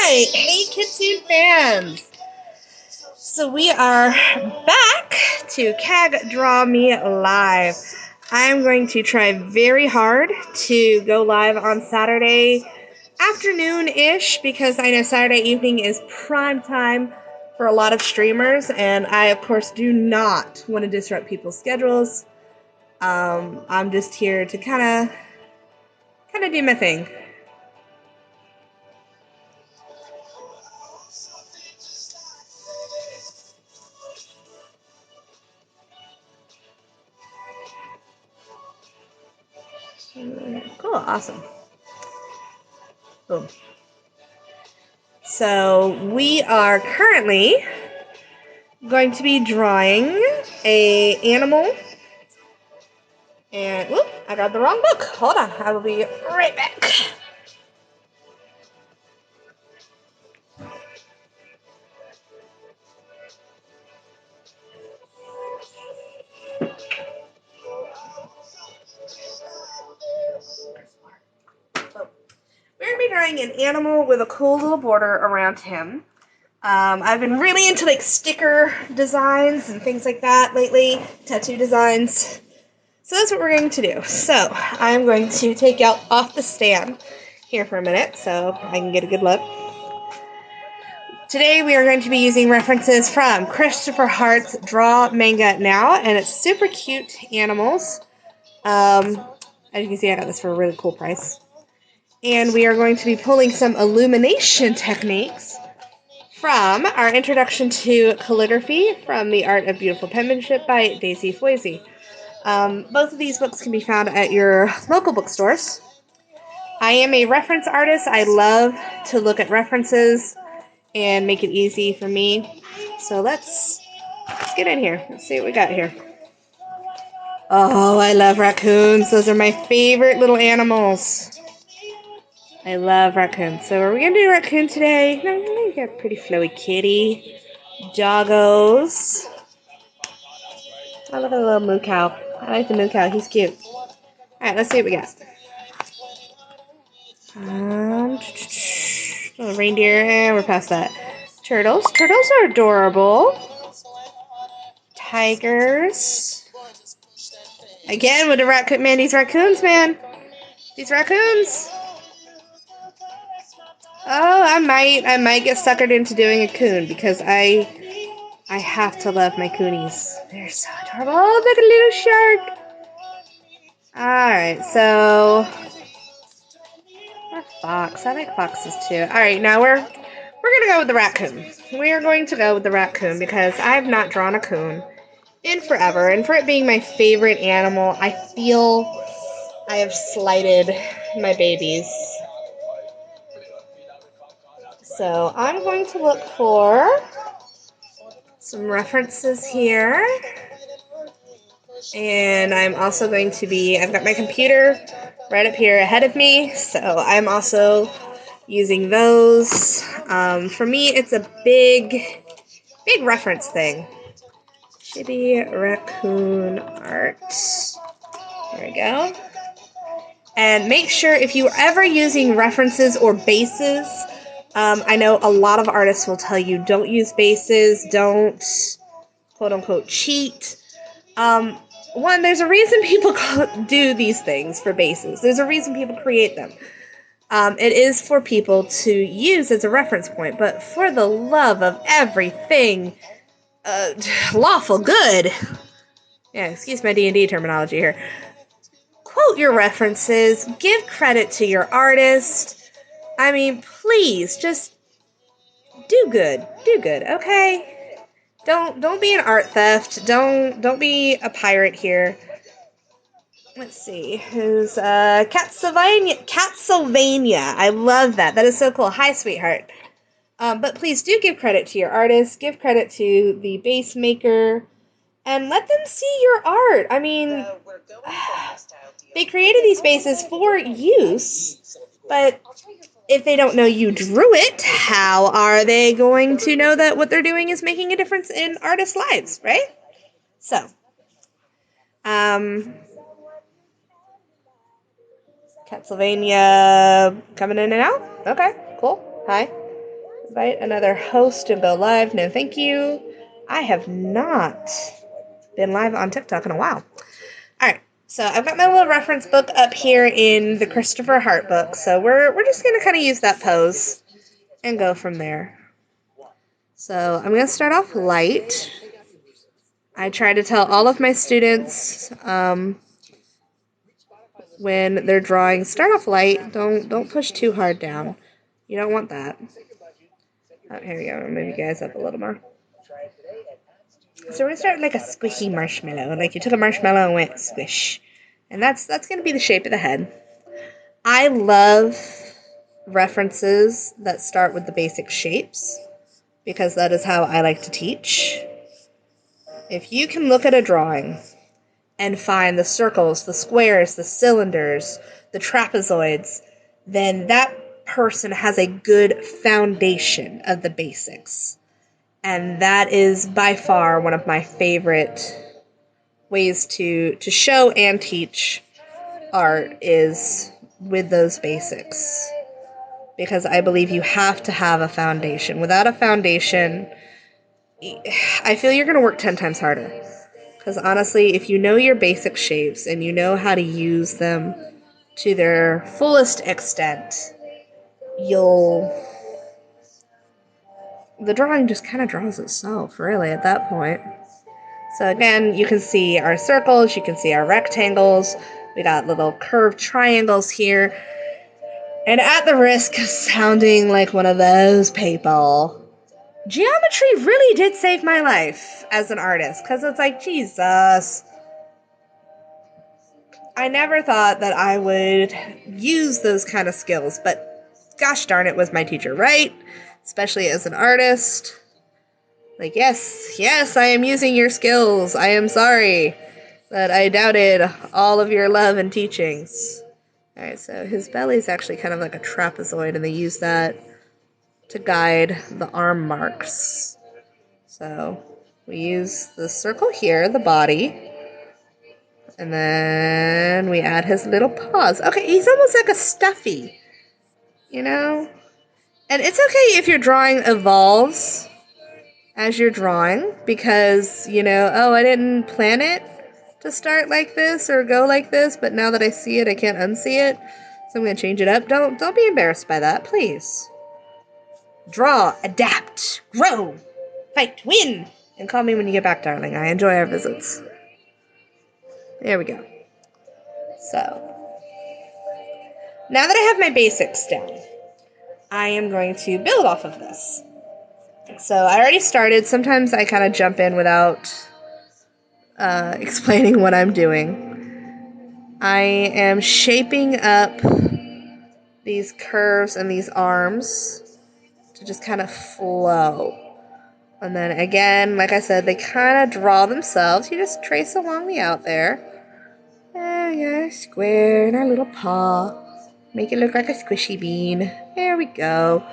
Alright, hey Kitsune fans! So we are back to Kag Draw Me Live. I'm going to try very hard to go live on Saturday afternoon-ish because I know Saturday evening is prime time for a lot of streamers, and I of course do not want to disrupt people's schedules. I'm just here to kind of do my thing. Cool, awesome. Boom. So we are currently going to be drawing a animal. And whoop, I got the wrong book. Hold on, I will be right back. We're going to be drawing an animal with a cool little border around him. I've been really into like sticker designs and things like that lately, tattoo designs. So that's what we're going to do. So I'm going to take out off the stand here for a minute so I can get a good look. Today we are going to be using references from Christopher Hart's Draw Manga Now, and it's super cute animals. As you can see, I got this for a really cool price. And we are going to be pulling some illumination techniques from our Introduction to Calligraphy from The Art of Beautiful Penmanship by Daisy Foisey. Both of these books can be found at your local bookstores. I am a reference artist. I love to look at references and make it easy for me. So let's get in here. Let's see what we got here. Oh, I love raccoons. Those are my favorite little animals. I love raccoons. So are we going to do raccoon today? No, we got a pretty flowy kitty. Doggos. I love a little moo cow. I like the moo cow. He's cute. Alright, let's see what we got. Little reindeer, and we're past that. Turtles. Turtles are adorable. Tigers. Again with the raccoon. Man, these raccoons, man. These raccoons. Oh, I might get suckered into doing a coon because I have to love my coonies. They're so adorable. Oh, look, a little shark. Alright, so or fox. I like foxes too. Alright, now we're gonna go with the raccoon. We are going to go with the raccoon because I have not drawn a coon in forever, and for it being my favorite animal, I feel I have slighted my babies. So I'm going to look for some references here. And I'm also going to be, I've got my computer right up here ahead of me, so I'm also using those. For me, it's a big reference thing. Chibi Raccoon Art. There we go. And make sure if you are ever using references or bases, I know a lot of artists will tell you don't use bases, don't quote-unquote cheat. One, there's a reason people do these things for bases. There's a reason people create them. It is for people to use as a reference point, but for the love of everything lawful good, yeah, excuse my D&D terminology here, quote your references, give credit to your artist. I mean, please, just do good, okay? Don't be an art theft. Don't be a pirate here. Let's see. Who's Catsylvania? I love that. That is so cool. Hi, sweetheart. But please do give credit to your artist. Give credit to the base maker, and let them see your art. I mean, they created these bases for use, but if they don't know you drew it, how are they going to know that what they're doing is making a difference in artists' lives, right? So, Pennsylvania coming in and out? Okay, cool. Hi. Invite another host and go live. No, thank you. I have not been live on TikTok in a while. Alright, so I've got my little reference book up here in the Christopher Hart book, so we're just going to kind of use that pose and go from there. So I'm going to start off light. I try to tell all of my students when they're drawing, start off light, don't push too hard down. You don't want that. Oh, here we go, I'll move you guys up a little more. So we're going to start like a squishy marshmallow, like you took a marshmallow and went squish. And that's going to be the shape of the head. I love references that start with the basic shapes because that is how I like to teach. If you can look at a drawing and find the circles, the squares, the cylinders, the trapezoids, then that person has a good foundation of the basics. And that is by far one of my favorite ways to show and teach art is with those basics. Because I believe you have to have a foundation. Without a foundation, I feel you're going to work 10 times harder. Because honestly, if you know your basic shapes and you know how to use them to their fullest extent, the drawing just kind of draws itself, really, at that point. So again, you can see our circles, you can see our rectangles, we got little curved triangles here. And at the risk of sounding like one of those people, geometry really did save my life as an artist, because it's like, Jesus. I never thought that I would use those kind of skills, but gosh darn it, was my teacher right? Especially as an artist. Like, yes, I am using your skills. I am sorry that I doubted all of your love and teachings. Alright, so his belly is actually kind of like a trapezoid, and they use that to guide the arm marks. So we use the circle here, the body, and then we add his little paws. Okay, he's almost like a stuffy, you know? And it's okay if your drawing evolves as you're drawing, because, oh, I didn't plan it to start like this or go like this, but now that I see it, I can't unsee it, so I'm going to change it up. Don't be embarrassed by that, please. Draw, adapt, grow, fight, win, and call me when you get back, darling. I enjoy our visits. There we go. So, now that I have my basics down, I am going to build off of this. So, I already started. Sometimes I kind of jump in without explaining what I'm doing. I am shaping up these curves and these arms to just kind of flow. And then again, like I said, they kind of draw themselves. You just trace along the out there. Yeah, square and our little paw. Make it look like a squishy bean. There we go.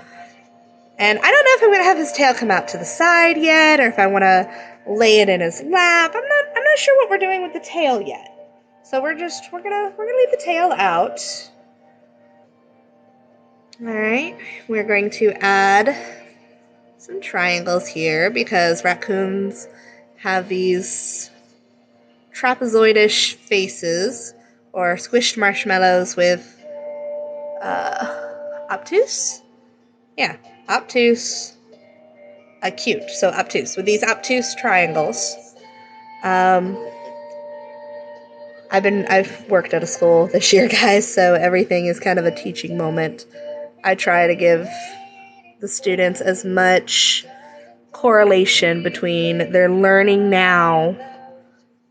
And I don't know if I'm gonna have his tail come out to the side yet, or if I want to lay it in his lap. I'm not sure what we're doing with the tail yet. So we're gonna leave the tail out. All right, we're going to add some triangles here because raccoons have these trapezoidish faces, or squished marshmallows with obtuse? Yeah, obtuse, acute, so obtuse. With these obtuse triangles, I've worked at a school this year, guys, so everything is kind of a teaching moment. I try to give the students as much correlation between their learning now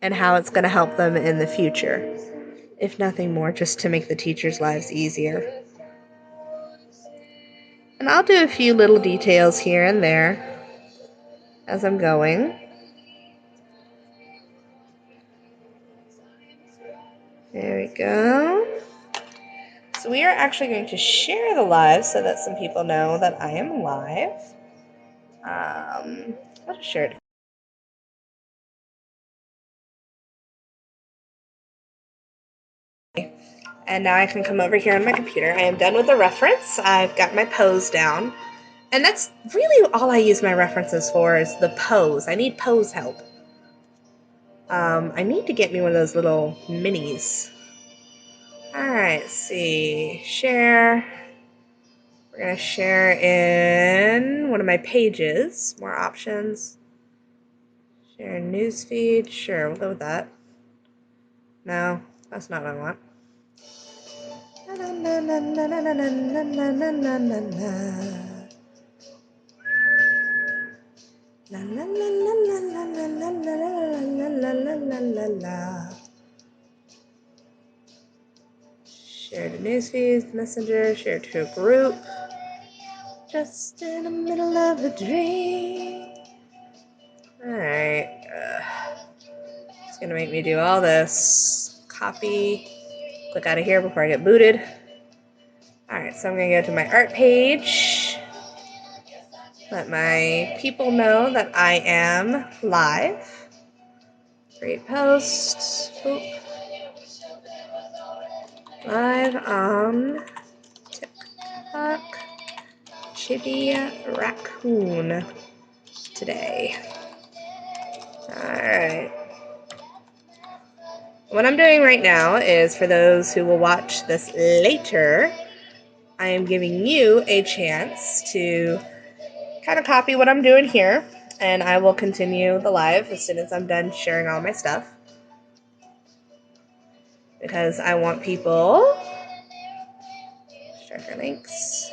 and how it's going to help them in the future. If nothing more, just to make the teachers' lives easier. And I'll do a few little details here and there as I'm going. There we go. So we are actually going to share the live so that some people know that I am live. I'll just share it. And now I can come over here on my computer. I am done with the reference. I've got my pose down. And that's really all I use my references for is the pose. I need pose help. I need to get me one of those little minis. Alright, let's see. Share. We're going to share in one of my pages. More options. Share newsfeed. Sure, we'll go with that. No, that's not what I want. Share to newsfeed, messenger, share to a group. Just in the middle of a dream. Alright. It's gonna make me do all this. Copy. Click out of here before I get booted. Alright, so I'm gonna go to my art page. Let my people know that I am live. Create post. Oop. Live on TikTok. Chibi Raccoon today. Alright. What I'm doing right now is, for those who will watch this later, I am giving you a chance to kind of copy what I'm doing here, and I will continue the live as soon as I'm done sharing all my stuff. Because I want people... Share your links.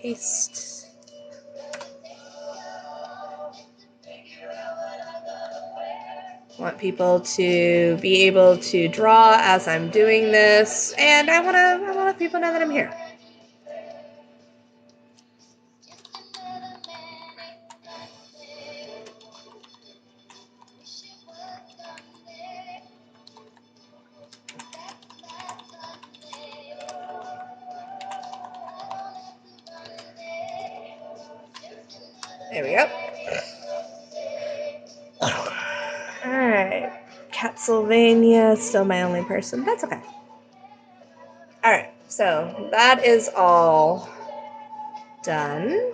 Paste. I want people to be able to draw as I'm doing this, and I want to let people know that I'm here. There we go. Alright. Castlevania, still my only person. That's okay. Alright, so that is all done.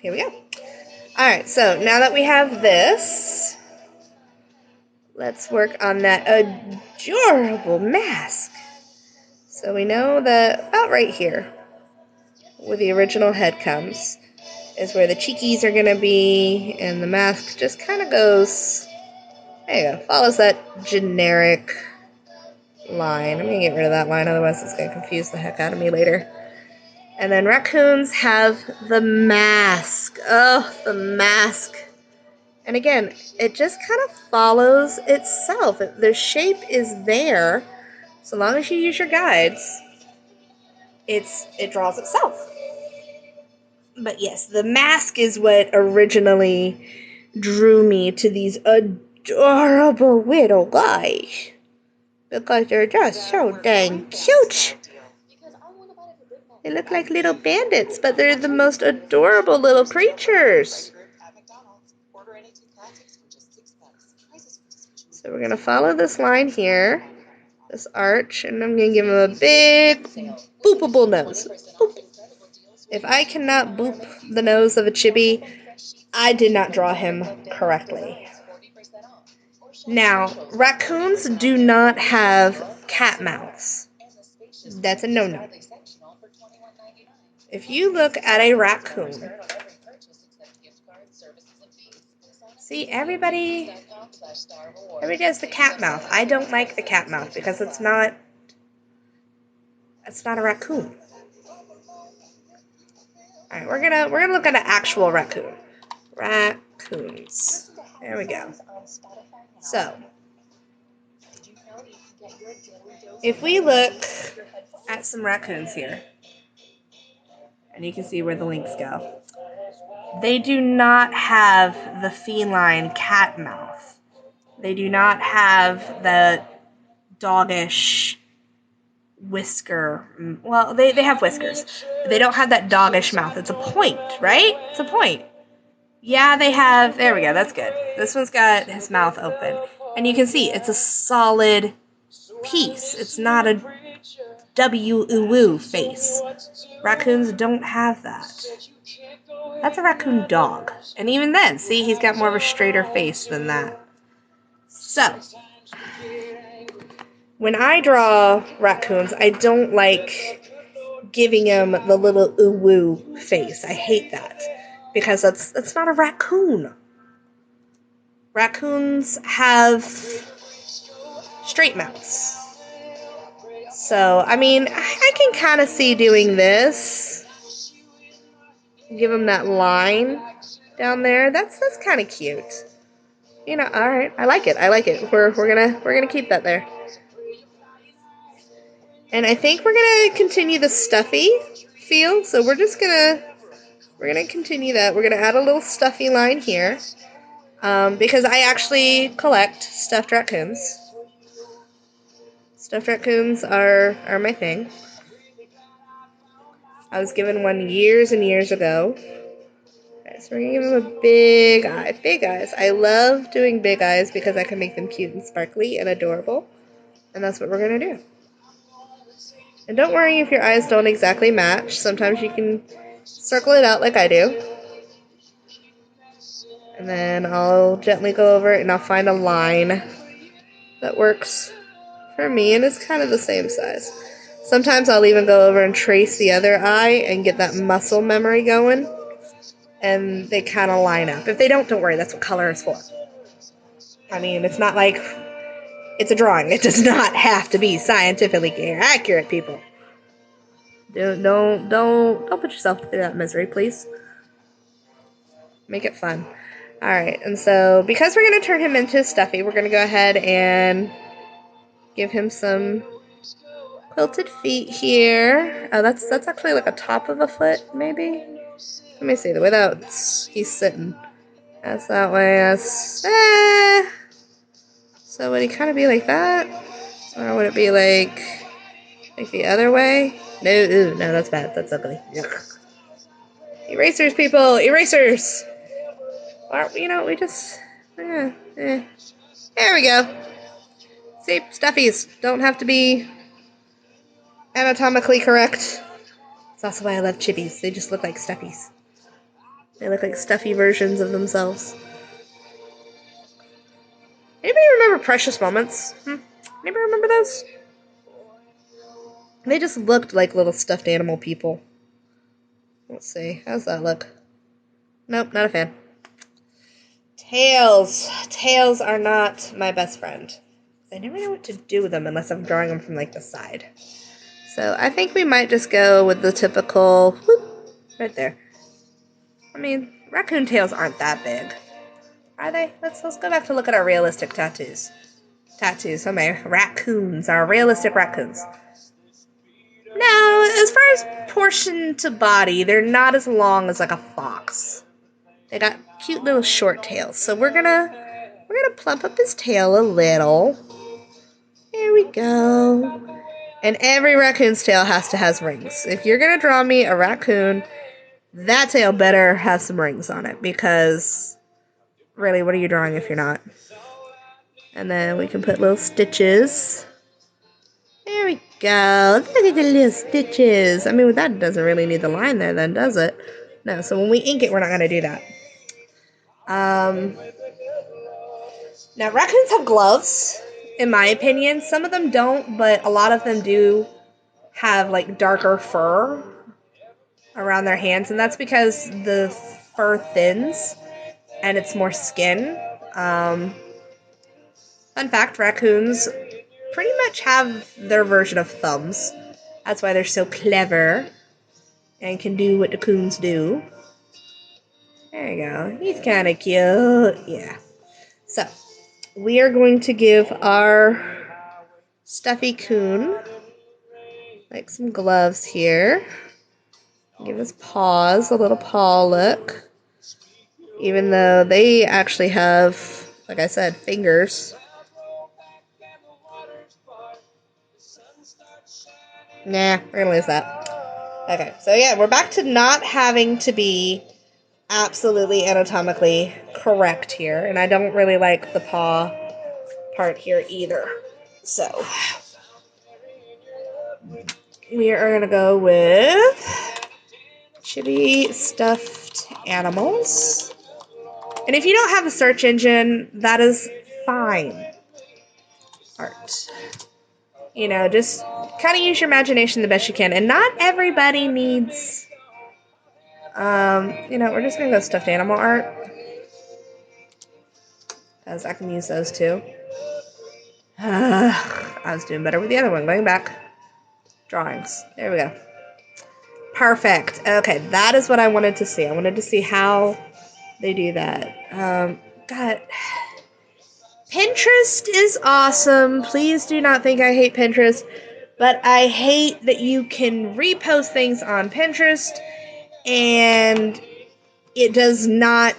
Here we go. Alright, so now that we have this, let's work on that adorable mask. So we know that about right here, where the original head comes, is where the cheekies are going to be, and the mask just kind of goes, there you go, follows that generic line. I'm going to get rid of that line, otherwise it's going to confuse the heck out of me later. And then raccoons have the mask. Oh, the mask. And again, it just kind of follows itself. The shape is there. So long as you use your guides, it draws itself. But yes, the mask is what originally drew me to these adorable little guys. Because they're just so dang cute. They look like little bandits, but they're the most adorable little creatures. So we're going to follow this line here, this arch, and I'm going to give him a big boopable nose. Boop. If I cannot boop the nose of a chibi, I did not draw him correctly. Now, raccoons do not have cat mouths. That's a no-no. If you look at a raccoon, see, everybody does the cat mouth. I don't like the cat mouth because it's not a raccoon. All right, we're gonna look at an actual raccoon. Raccoons. There we go. So, if we look at some raccoons here, and you can see where the links go, they do not have the feline cat mouth. They do not have the doggish whisker. Well, they have whiskers, but they don't have that doggish mouth. It's a point, right? It's a point. Yeah, they have. There we go. That's good. This one's got his mouth open. And you can see it's a solid piece. It's not a W-oo-woo face. Raccoons don't have that. That's a raccoon dog. And even then, see, he's got more of a straighter face than that. So, when I draw raccoons, I don't like giving him the little ooh-woo face. I hate that. Because that's not a raccoon. Raccoons have straight mouths. So, I mean, I can kind of see doing this. Give him that line down there. That's kind of cute. You know, all right. I like it. I like it. We're gonna keep that there. And I think we're gonna continue the stuffy feel. So we're gonna continue that. We're gonna add a little stuffy line here. Because I actually collect stuffed raccoons. Stuffed raccoons are my thing. I was given one years and years ago. Okay, so we're gonna give him a big eye. Big eyes. I love doing big eyes because I can make them cute and sparkly and adorable. And that's what we're gonna do. And don't worry if your eyes don't exactly match. Sometimes you can circle it out like I do. And then I'll gently go over it and I'll find a line that works for me, and it's kind of the same size. Sometimes I'll even go over and trace the other eye and get that muscle memory going, and they kind of line up. If they don't worry, that's what color is for. I mean, it's not like it's a drawing. It does not have to be scientifically accurate, people. Don't put yourself through that misery, please. Make it fun. Alright, and so because we're going to turn him into Stuffy, we're going to go ahead and give him some quilted feet here. Oh, that's actually like a top of a foot, maybe? Let me see, the way that he's sitting. That's that way, that's... So would he kind of be like that? Or would it be like the other way? No, that's bad, that's ugly. Yuck. Erasers, people! Erasers! Or, you know, we just... There we go. See, stuffies don't have to be anatomically correct. That's also why I love chippies. They just look like stuffies. They look like stuffy versions of themselves. Anybody remember Precious Moments? Anybody remember those? They just looked like little stuffed animal people. Let's see. How's that look? Nope, not a fan. Tails. Tails are not my best friend. I never know what to do with them unless I'm drawing them from like the side. So I think we might just go with the typical whoop, right there. I mean, raccoon tails aren't that big. Are they? Let's go back to look at our realistic tattoos. Oh my raccoons, our realistic raccoons. Now, as far as portion to body, they're not as long as like a fox. They got cute little short tails. So we're gonna plump up his tail a little. There we go. And every raccoon's tail has to have rings. If you're gonna draw me a raccoon, that tail better have some rings on it, because really, what are you drawing if you're not? And then we can put little stitches. There we go. Look at the little stitches. I mean, that doesn't really need the line there then, does it? No, so when we ink it, we're not going to do that. Now, raccoons have gloves, in my opinion. Some of them don't, but a lot of them do have, like, darker fur around their hands, and that's because the fur thins and it's more skin. Fun fact, raccoons pretty much have their version of thumbs. That's why they're so clever and can do what the coons do. There you go. He's kind of cute. Yeah. So, we are going to give our stuffy coon like some gloves here. Give his paws a little paw look. Even though they actually have, like I said, fingers. Nah, we're gonna lose that. Okay, so yeah, we're back to not having to be absolutely anatomically correct here, and I don't really like the paw part here either. So, we are going to go with chibi stuffed animals. And if you don't have a search engine, that is fine. Art. You know, just kind of use your imagination the best you can. And not everybody needs, you know, we're just going to go stuffed animal art. Because I can use those too. I was doing better with the other one. Going back. Drawings. There we go. Perfect. Okay, that is what I wanted to see. I wanted to see how they do that. God. Pinterest is awesome. Please do not think I hate Pinterest. But I hate that you can repost things on Pinterest and it does not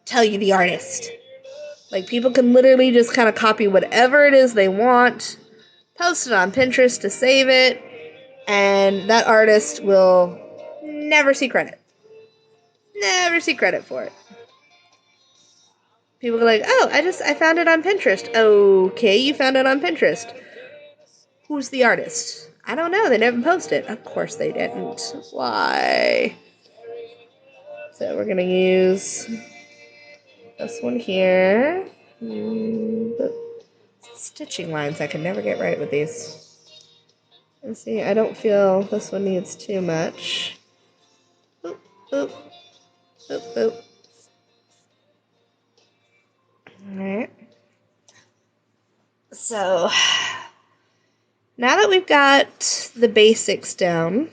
tell you the artist. Like, people can literally just kind of copy whatever it is they want, post it on Pinterest to save it, and that artist will never see credit. Never see credit for it. People are like, oh, I found it on Pinterest. Okay, you found it on Pinterest. Who's the artist? I don't know. They didn't post it. Of course they didn't. Why? So we're going to use this one here. Stitching lines I can never get right with these. And see, I don't feel this one needs too much. Boop, boop, boop, boop. Alright. So, now that we've got the basics down,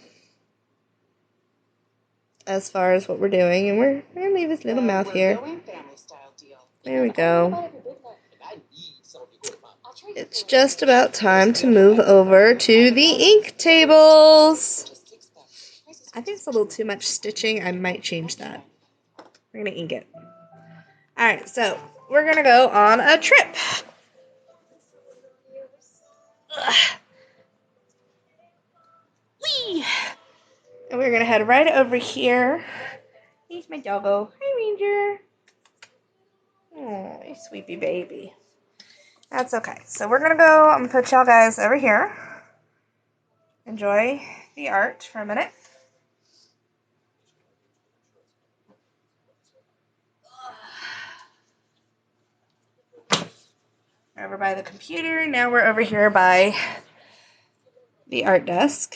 as far as what we're doing, and we're going to leave his little mouth here. There we go. It's just about time to move over to the ink tables. I think it's a little too much stitching. I might change that. We're going to ink it. Alright, so we're going to go on a trip. Whee! And we're going to head right over here. Here's my doggo. Hi, Ranger. Oh, you sweetie baby. That's okay. So we're going to go, I'm going to put y'all guys over here. Enjoy the art for a minute. Over by the computer. Now we're over here by the art desk.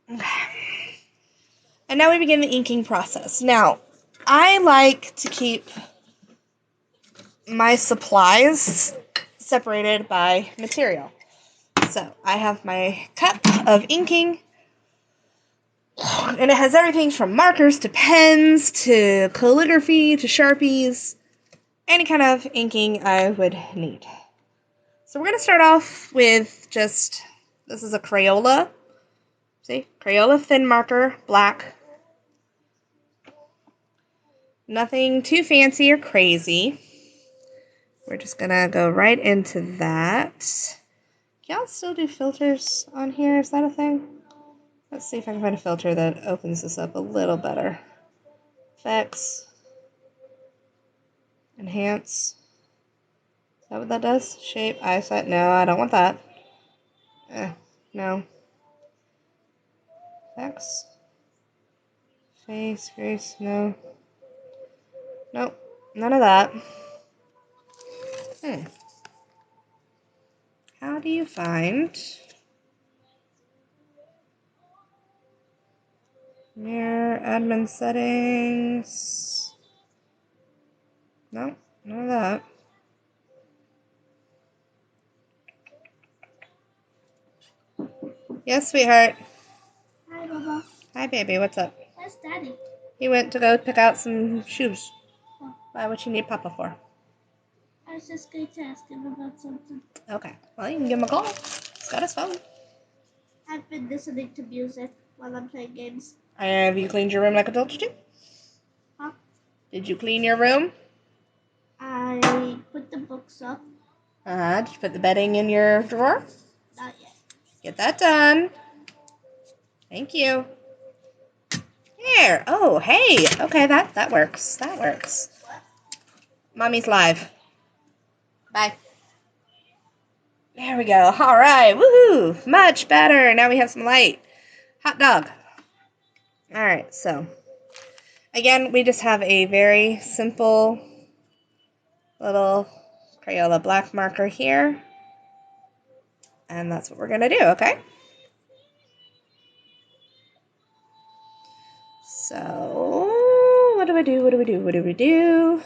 And now we begin the inking process. Now, I like to keep my supplies separated by material. So, I have my cup of inking, and it has everything from markers to pens to calligraphy to Sharpies, any kind of inking I would need. So we're going to start off with just, this is a Crayola, see, Crayola thin marker, black. Nothing too fancy or crazy. We're just going to go right into that. Can y'all still do filters on here? Is that a thing? Let's see if I can find a filter that opens this up a little better. Effects. Enhance. Is that what that does? Shape, eyesight. No, I don't want that. No. Effects. Face, grace, no. Nope, none of that. How do you find mirror admin settings? Nope, none of that. Yes, sweetheart. Hi, Baba. Hi, baby. What's up? Where's Daddy? He went to go pick out some shoes. Oh. Why? What you need Papa for? I was just going to ask him about something. Okay. Well, you can give him a call. He's got his phone. I've been listening to music while I'm playing games. Have you cleaned your room like I told you to? Huh? Did you clean your room? I put the books up. Did you put the bedding in your drawer? Not yet. Get that done. Thank you. Here. Oh, hey. Okay, that works. That works. What? Mommy's live. Bye. There we go. All right. Woohoo! Much better. Now we have some light. Hot dog. All right. So, again, we just have a very simple little Crayola black marker here. And that's what we're going to do, okay? So, what do we do? What do we do? What do we do?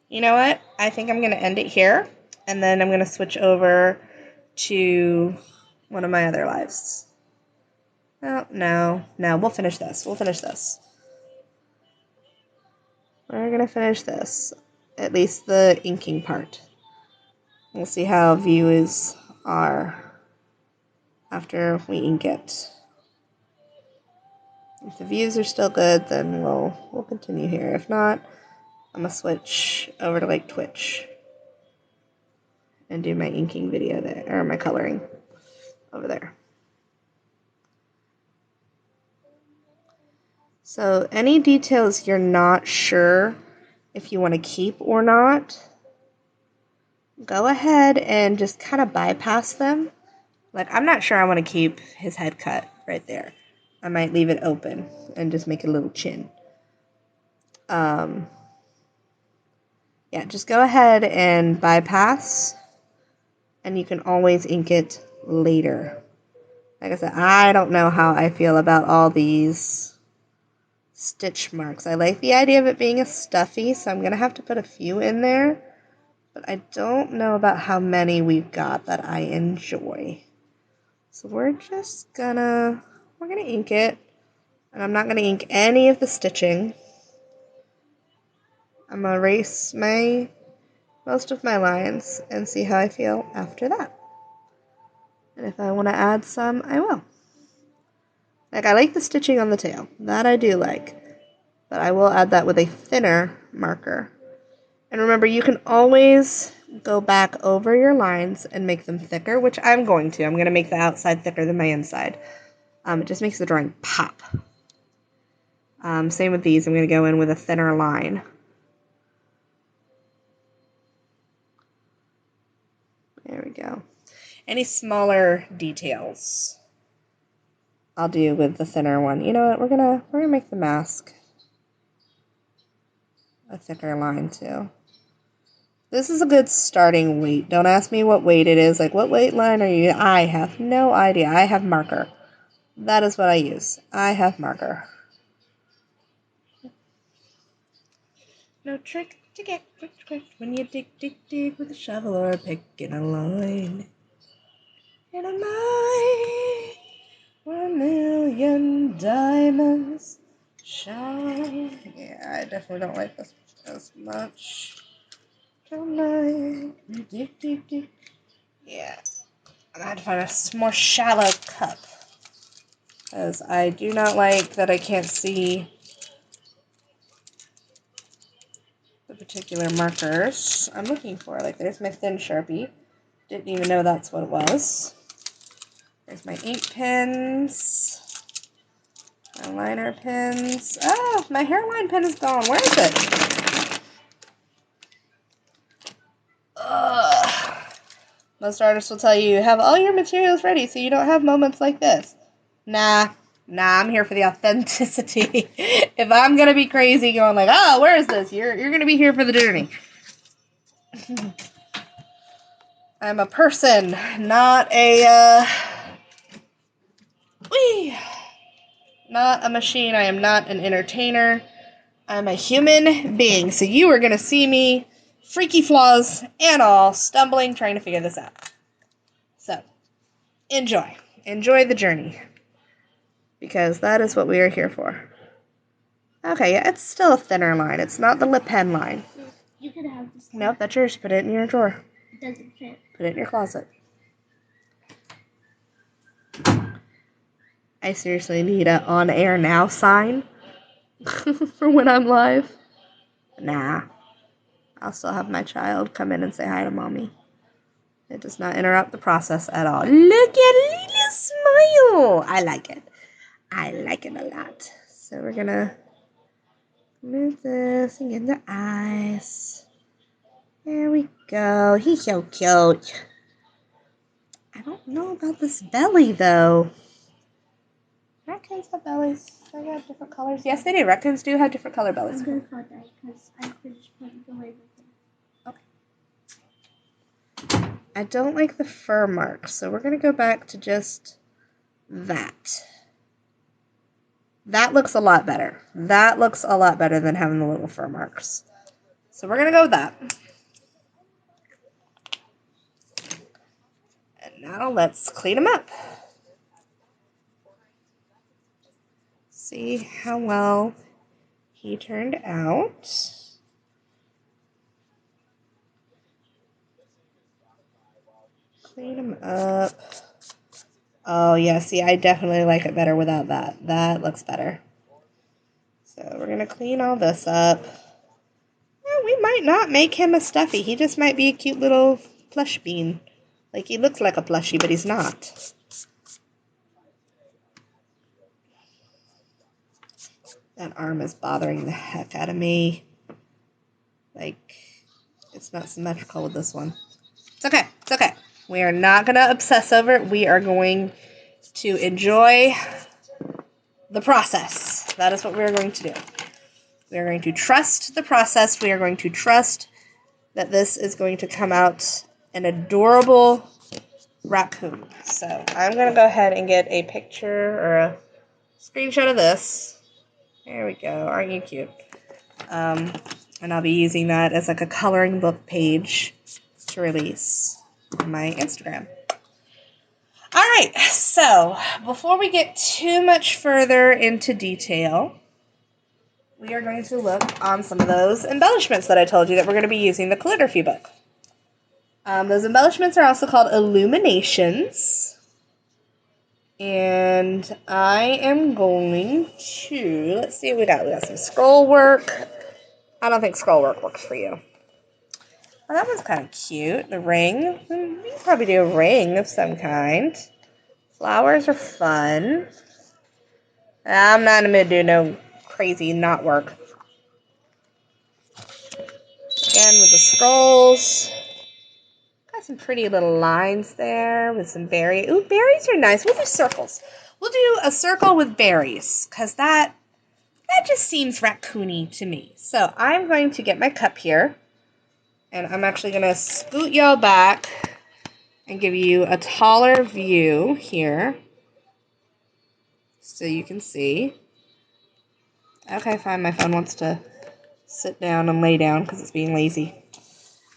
You know what? I think I'm going to end it here. And then I'm going to switch over to one of my other lives. Oh, no. No, we'll finish this. We'll finish this. We're going to finish this. At least the inking part. We'll see how views are after we ink it. If the views are still good, then we'll continue here. If not, I'm going to switch over to like Twitch and do my inking video there, or my coloring over there. So any details you're not sure if you want to keep or not, go ahead and just kind of bypass them. Like, I'm not sure I want to keep his head cut right there. I might leave it open and just make a little chin. Yeah, just go ahead and bypass, and you can always ink it later. Like I said, I don't know how I feel about all these stitch marks. I like the idea of it being a stuffy, so I'm going to have to put a few in there. But I don't know about how many we've got that I enjoy. So we're gonna ink it. And I'm not going to ink any of the stitching. I'm going to erase most of my lines and see how I feel after that. And if I want to add some, I will. Like, I like the stitching on the tail. That I do like. But I will add that with a thinner marker. And remember, you can always go back over your lines and make them thicker, which I'm going to. I'm going to make the outside thicker than my inside. It just makes the drawing pop. Same with these. I'm going to go in with a thinner line. There we go. Any smaller details, I'll do with the thinner one. You know what? We're gonna make the mask a thicker line too. This is a good starting weight. Don't ask me what weight it is. Like, what weight line are you? I have no idea. I have marker. That is what I use. I have marker. No trick to get quick when you dig with a shovel or a pick in a line. In a mine where a million diamonds shine. Yeah, I definitely don't like this as much. Tonight. Yeah. I'm gonna have to find a more shallow cup. Because I do not like that I can't see the particular markers I'm looking for. Like, there's my thin Sharpie. Didn't even know that's what it was. There's my ink pens. My liner pens. Oh, my hairline pen is gone. Where is it? Ugh. Most artists will tell you, have all your materials ready so you don't have moments like this. Nah, I'm here for the authenticity. If I'm going to be crazy going like, oh, where is this? You're going to be here for the journey. I'm a person, not not a machine. I am not an entertainer. I'm a human being. So you are going to see me, freaky flaws and all, stumbling, trying to figure this out. So, enjoy. Enjoy the journey. Because that is what we are here for. Okay, yeah, it's still a thinner line. It's not the lip pen line. You could have this. Nope, that's yours. Put it in your drawer. It doesn't fit. Put it in your closet. I seriously need a on air now sign for when I'm live. Nah. I'll still have my child come in and say hi to mommy. It does not interrupt the process at all. Look at Lila's smile. I like it. I like it a lot. So we're gonna Move this and get the eyes. There we go. He's so cute. I don't know about this belly, though. Raccoons have bellies. Do they have different colors? Yes, they do. Raccoons do have different color bellies. I'm gonna cut that because I finished putting away everything. Okay. I don't like the fur marks, so we're going to go back to just that. That looks a lot better. That looks a lot better than having the little fur marks. So we're going to go with that. And now let's clean them up. See how well he turned out. Clean him up. Oh, yeah, see, I definitely like it better without that. That looks better. So we're going to clean all this up. Well, we might not make him a stuffy. He just might be a cute little plush bean. Like, he looks like a plushie, but he's not. That arm is bothering the heck out of me. Like, it's not symmetrical with this one. It's okay. It's okay. We are not going to obsess over it. We are going to enjoy the process. That is what we are going to do. We are going to trust the process. We are going to trust that this is going to come out an adorable raccoon. So I'm going to go ahead and get a picture or a screenshot of this. There we go. Aren't you cute? And I'll be using that as like a coloring book page to release on my Instagram. All right, so before we get too much further into detail, we are going to look on some of those embellishments that I told you that we're going to be using the calligraphy book. Those embellishments are also called illuminations. And I am going to, let's see what we got. We got some scroll work. I don't think scroll work works for you. Well, that one's kind of cute. The ring. You can probably do a ring of some kind. Flowers are fun. I'm not in the mood to do no crazy knot work. Again, with the scrolls. Got some pretty little lines there with some berries. Ooh, berries are nice. We'll do circles. We'll do a circle with berries, because that just seems raccoony to me. So I'm going to get my cup here, and I'm actually going to scoot y'all back and give you a taller view here so you can see. Okay, fine. My phone wants to sit down and lay down because it's being lazy.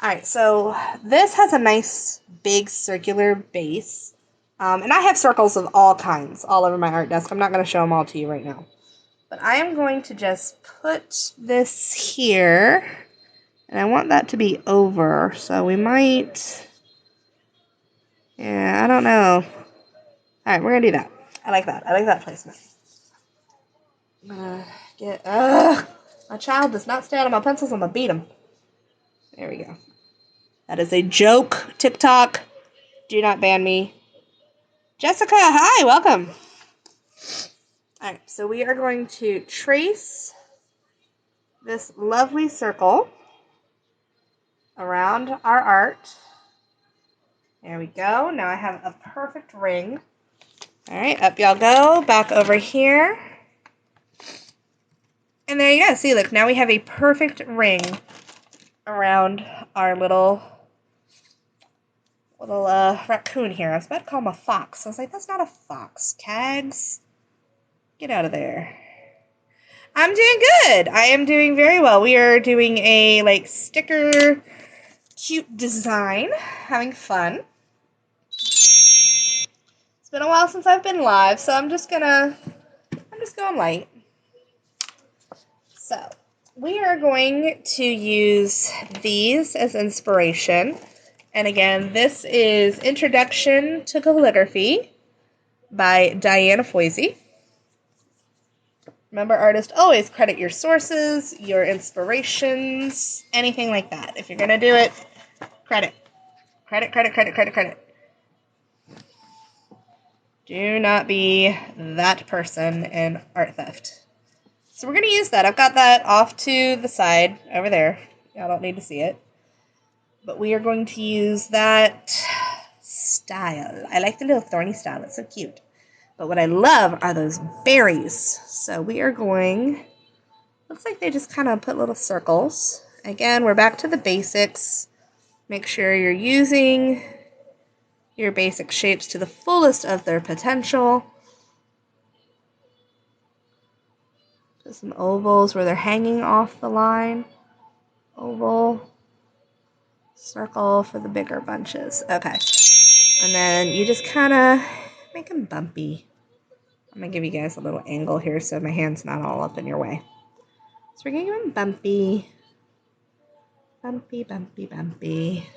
Alright, so this has a nice big circular base. And I have circles of all kinds all over my art desk. I'm not going to show them all to you right now. But I am going to just put this here. And I want that to be over. So we might... Yeah, I don't know. Alright, we're going to do that. I like that. I like that placement. I'm going to get... my child does not stay out of my pencils. I'm going to beat him. There we go. That is a joke, TikTok. Do not ban me. Jessica, hi, welcome. Alright, so we are going to trace this lovely circle around our art. There we go. Now I have a perfect ring. Alright, up y'all go. Back over here. And there you go. See, look, now we have a perfect ring around our little raccoon here. I was about to call him a fox. I was like, that's not a fox. Kags, get out of there. I'm doing good. I am doing very well. We are doing a sticker cute design, having fun. It's been a while since I've been live, so I'm just going light. So, we are going to use these as inspiration. And again, this is Introduction to Calligraphy by Diana Foisey. Remember, artists, always credit your sources, your inspirations, anything like that. If you're going to do it, credit. Credit, credit, credit, credit, credit. Do not be that person in art theft. So we're going to use that. I've got that off to the side over there. Y'all don't need to see it. But we are going to use that style. I like the little thorny style. It's so cute. But what I love are those berries. So we are going... Looks like they just kind of put little circles. Again, we're back to the basics. Make sure you're using your basic shapes to the fullest of their potential. Just some ovals where they're hanging off the line. Oval. Circle for the bigger bunches. Okay. And then you just kind of make them bumpy. I'm going to give you guys a little angle here so my hand's not all up in your way. So we're going to give them bumpy. Bumpy, bumpy, bumpy.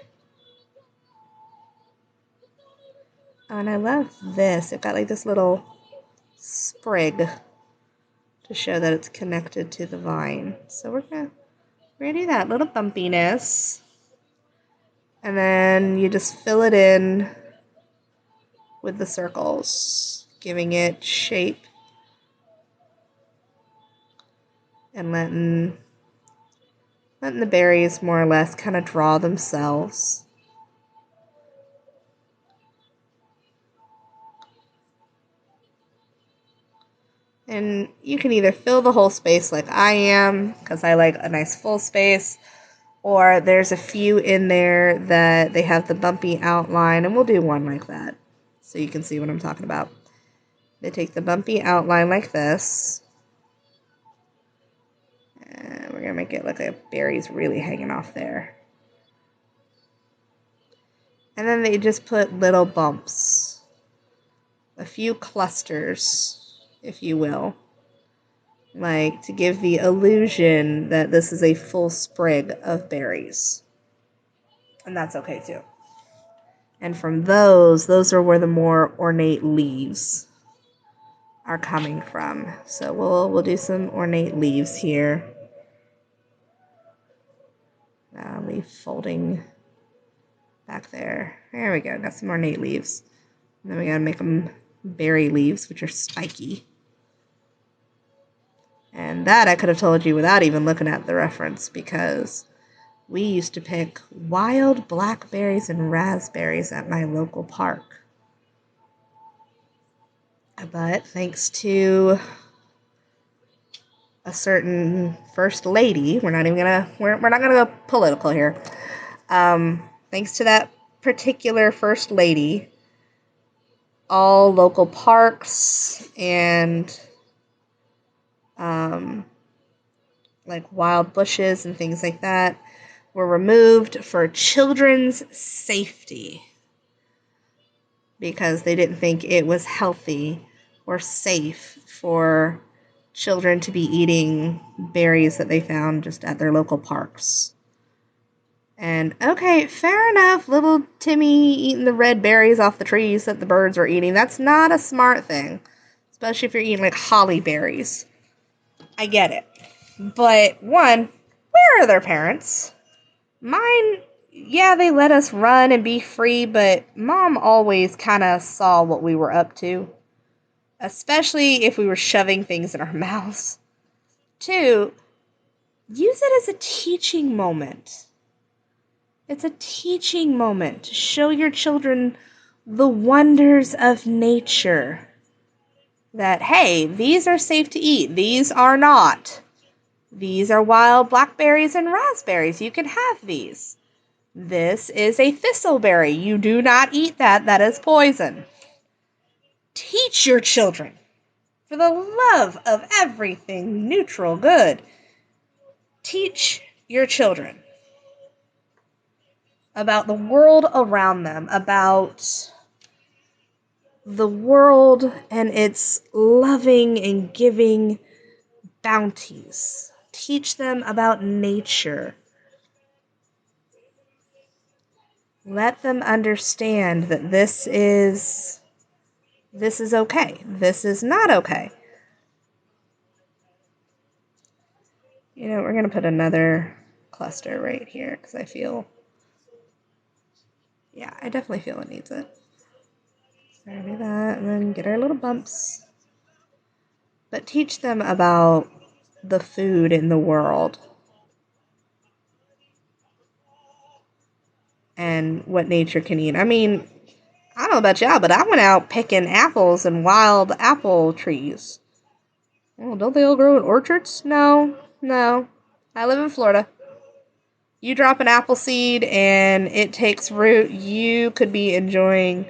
Oh, and I love this. It's got like this little sprig to show that it's connected to the vine. So we're gonna do that little bumpiness. And then you just fill it in with the circles, giving it shape and letting the berries more or less kind of draw themselves. And you can either fill the whole space like I am, because I like a nice full space, or there's a few in there that they have the bumpy outline, and we'll do one like that so you can see what I'm talking about. They take the bumpy outline like this, and we're going to make it look like a berry's really hanging off there. And then they just put little bumps, a few clusters, if you will, like to give the illusion that this is a full sprig of berries. And that's okay too. And from those are where the more ornate leaves are coming from. So we'll do some ornate leaves here. Leaf folding back there. There we go. Got some ornate leaves. And then we gotta make them berry leaves, which are spiky. And that I could have told you without even looking at the reference, because we used to pick wild blackberries and raspberries at my local park. But thanks to a certain first lady, we're not gonna go political here. Thanks to that particular first lady, all local parks and like wild bushes and things like that were removed for children's safety, because they didn't think it was healthy or safe for children to be eating berries that they found just at their local parks. And okay, fair enough, little Timmy eating the red berries off the trees that the birds are eating. That's not a smart thing, especially if you're eating like holly berries. I get it. But one, where are their parents? Mine, yeah, they let us run and be free, but Mom always kind of saw what we were up to, especially if we were shoving things in our mouths. Two, use it as a teaching moment. It's a teaching moment to show your children the wonders of nature. That, hey, these are safe to eat, these are not. These are wild blackberries and raspberries. You can have these. This is a thistleberry. You do not eat that. That is poison. Teach your children, for the love of everything neutral good. Teach your children about the world around them, about the world and its loving and giving bounties. Teach them about nature. Let them understand that this is okay. This is not okay. You know, we're going to put another cluster right here because I definitely feel it needs it. So do that and then get our little bumps. But teach them about the food in the world. And what nature can eat. I mean, I don't know about y'all, but I went out picking apples and wild apple trees. Oh, don't they all grow in orchards? No. I live in Florida. You drop an apple seed and it takes root. You could be enjoying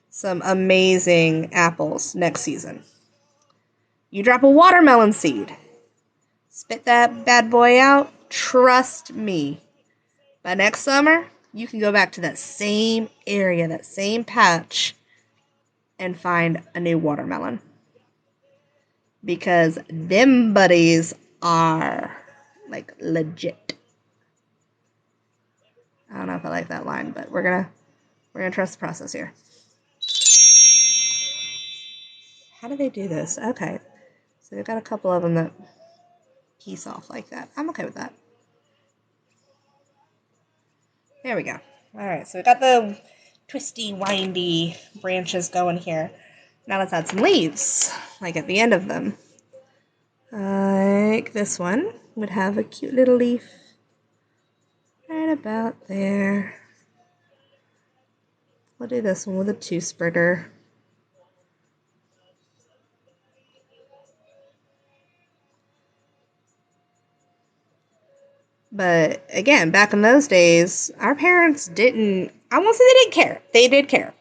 some amazing apples next season. You drop a watermelon seed. Spit that bad boy out. Trust me. By next summer, you can go back to that same area, that same patch, and find a new watermelon. Because them buddies are, like, legit. I don't know if I like that line, but we're gonna trust the process here. How do they do this? Okay. So they've got a couple of them that piece off like that. I'm okay with that. There we go. Alright, so we got the twisty, windy branches going here. Now let's add some leaves, like at the end of them. Like this one would have a cute little leaf right about there. We'll do this one with a two-spritter. But again, back in those days, our parents didn't, I won't say they didn't care. They did care.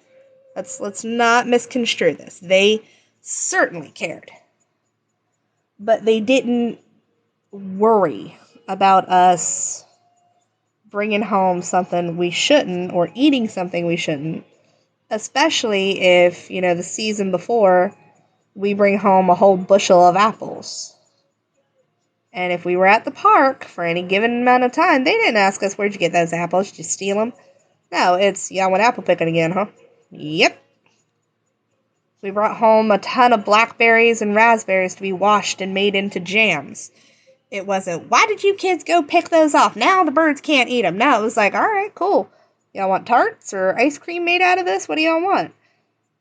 Let's not misconstrue this. They certainly cared. But they didn't worry about us bringing home something we shouldn't or eating something we shouldn't. Especially if, the season before, we bring home a whole bushel of apples. And if we were at the park for any given amount of time, they didn't ask us, where'd you get those apples? Did you steal them? No, it's, I went apple picking again, huh? Yep. We brought home a ton of blackberries and raspberries to be washed and made into jams. It wasn't, why did you kids go pick those off? Now the birds can't eat them. No, it was like, all right, cool. Y'all want tarts or ice cream made out of this? What do y'all want?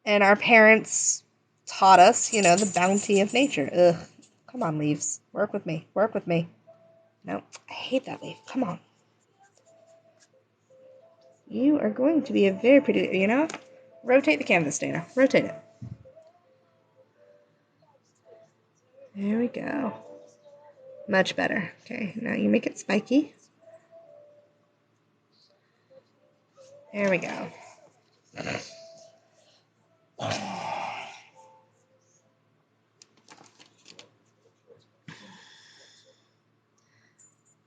And our parents taught us, the bounty of nature. Ugh. Come on, leaves. Work with me. Work with me. No, I hate that leaf. Come on. You are going to be a very pretty, rotate the canvas, Dana. Rotate it. There we go. Much better. Okay, now you make it spiky. There we go.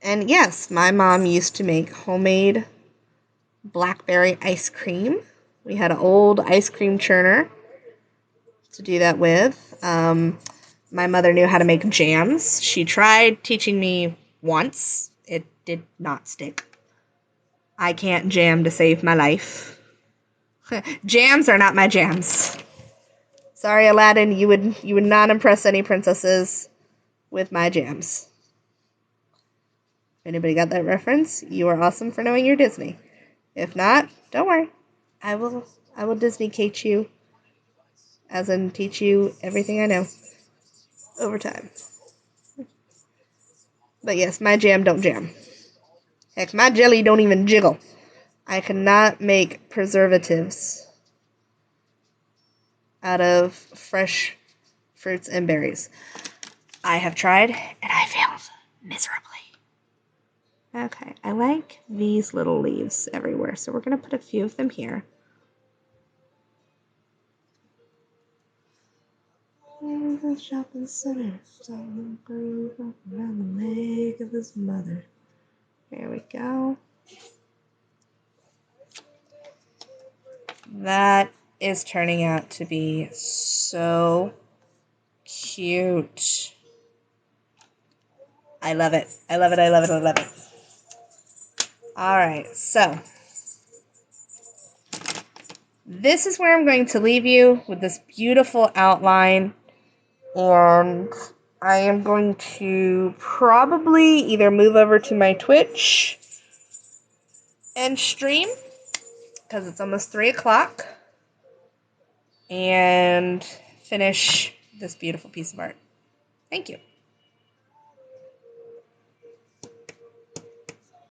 And yes, my mom used to make homemade blackberry ice cream. We had an old ice cream churner to do that with. My mother knew how to make jams. She tried teaching me once. It did not stick. I can't jam to save my life. Jams are not my jams. Sorry, Aladdin, you would not impress any princesses with my jams. Anybody got that reference? You are awesome for knowing your Disney. If not, don't worry. I will Disney Kate you, as in teach you everything I know over time. But yes, my jam don't jam. Heck, my jelly don't even jiggle. I cannot make preservatives out of fresh fruits and berries. I have tried, and I failed miserably. Okay, I like these little leaves everywhere, so we're going to put a few of them here. In the shopping center, some groove up around the leg of his mother. There we go. That is turning out to be so cute. I love it. I love it. I love it. I love it. All right, so this is where I'm going to leave you with this beautiful outline, and I am going to probably either move over to my Twitch and stream, because it's almost 3 o'clock, and finish this beautiful piece of art. Thank you.